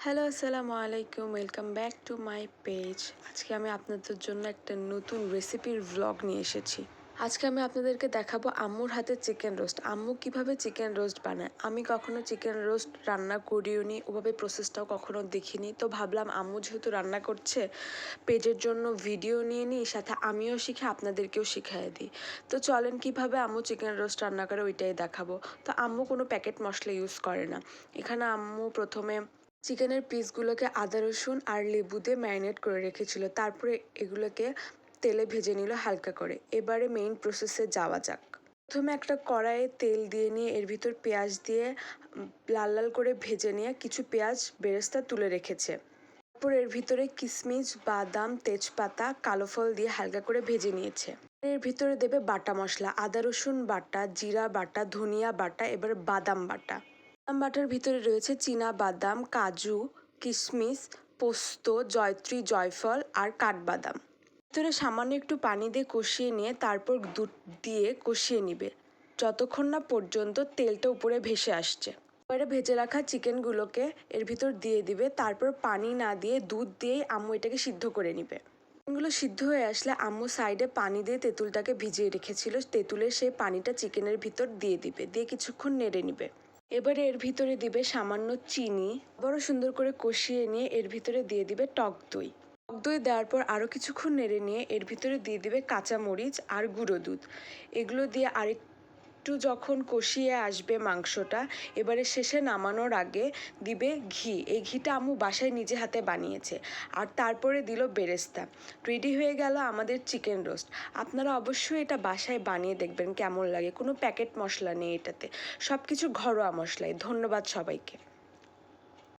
Hello, আসসালামু আলাইকুম। Welcome back to my page. আজকে আমি আপনাদের জন্য একটা নতুন রেসিপির ভ্লগ নিয়ে এসেছি। আজকে আমি আপনাদেরকে দেখাবো আম্মুর হাতের চিকেন রোস্ট। আম্মু কিভাবে চিকেন রোস্ট বানায়। আমি কখনো চিকেন রোস্ট রান্না করিও নি, ওভাবে প্রসেসটাও কখনো দেখিনি। তো ভাবলাম আম্মু যেহেতু রান্না করছে, পেজের জন্য ভিডিও নিয়ে নিই, সাথে আমিও শিখে আপনাদেরকেও শিখিয়ে দিই। তো চলেন কিভাবে আম্মু চিকেন রোস্ট রান্না করে ওইটাই দেখাবো। তো আম্মু কোনো প্যাকেট মশলা ইউজ করে না। এখানে আম্মু প্রথমে চিকেনের পিসগুলোকে আদা রসুন আর লেবু দিয়ে ম্যারিনেট করে রেখেছিল। তারপরে এগুলোকে তেলে ভেজে নিল হালকা করে। এবারে মেইন প্রসেসে যাওয়া যাক। প্রথমে একটা কড়াইয়ে তেল দিয়ে নিয়ে এর ভিতর পেঁয়াজ দিয়ে লাল লাল করে ভেজে নিয়ে কিছু পেঁয়াজ বেরেস্তা তুলে রেখেছে। তারপর এর ভিতরে কিশমিশ, বাদাম, তেজপাতা, কালো ফল দিয়ে হালকা করে ভেজে নিয়েছে। এর ভিতরে দেবে বাটা মশলা, আদা রসুন বাটা, জিরা বাটা, ধনিয়া বাটা, এবার বাদাম বাটা। বাদাম বাটার ভিতরে রয়েছে চীনা বাদাম, কাজু, কিশমিশ, পোস্ত, জয়ত্রী, জয়ফল আর কাঠবাদাম। ভিতরে সামান্য একটু পানি দিয়ে কষিয়ে নিয়ে তারপর দুধ দিয়ে কষিয়ে নিবে যতক্ষণ না পর্যন্ত তেলটা উপরে ভেসে আসছে। এবারে ভেজে রাখা চিকেনগুলোকে এর ভিতর দিয়ে দিবে। তারপর পানি না দিয়ে দুধ দিয়েই আম্মু এটাকে সিদ্ধ করে নিবে। চিকেনগুলো সিদ্ধ হয়ে আসলে আম্মু সাইডে পানি দিয়ে তেঁতুলটাকে ভিজিয়ে রেখেছিল। তেঁতুলের সেই পানিটা চিকেনের ভিতর দিয়ে দিবে, দিয়ে কিছুক্ষণ নেড়ে নিবে। এবারে এর ভিতরে দিবে সামান্য চিনি। আবারও সুন্দর করে কষিয়ে নিয়ে এর ভিতরে দিয়ে দিবে টক দই। টক দই দেওয়ার পর আরও কিছুক্ষণ নেড়ে নিয়ে এর ভিতরে দিয়ে দিবে কাঁচামরিচ আর গুঁড়ো দুধ। এগুলো দিয়ে আরেকটু যখন কষিয়ে আসবে মাংসটা, এবারে শেষে নামানোর আগে দিবে ঘি। এই ঘিটা আম্মু বাসায় নিজে হাতে বানিয়েছে। আর তারপরে দিল বেরেস্তা। রেডি হয়ে গেল আমাদের চিকেন রোস্ট। আপনারা অবশ্যই এটা বাসায় বানিয়ে দেখবেন কেমন লাগে। কোনো প্যাকেট মশলা নেই এটাতে, সব কিছু ঘরোয়া মশলাই। ধন্যবাদ সবাইকে।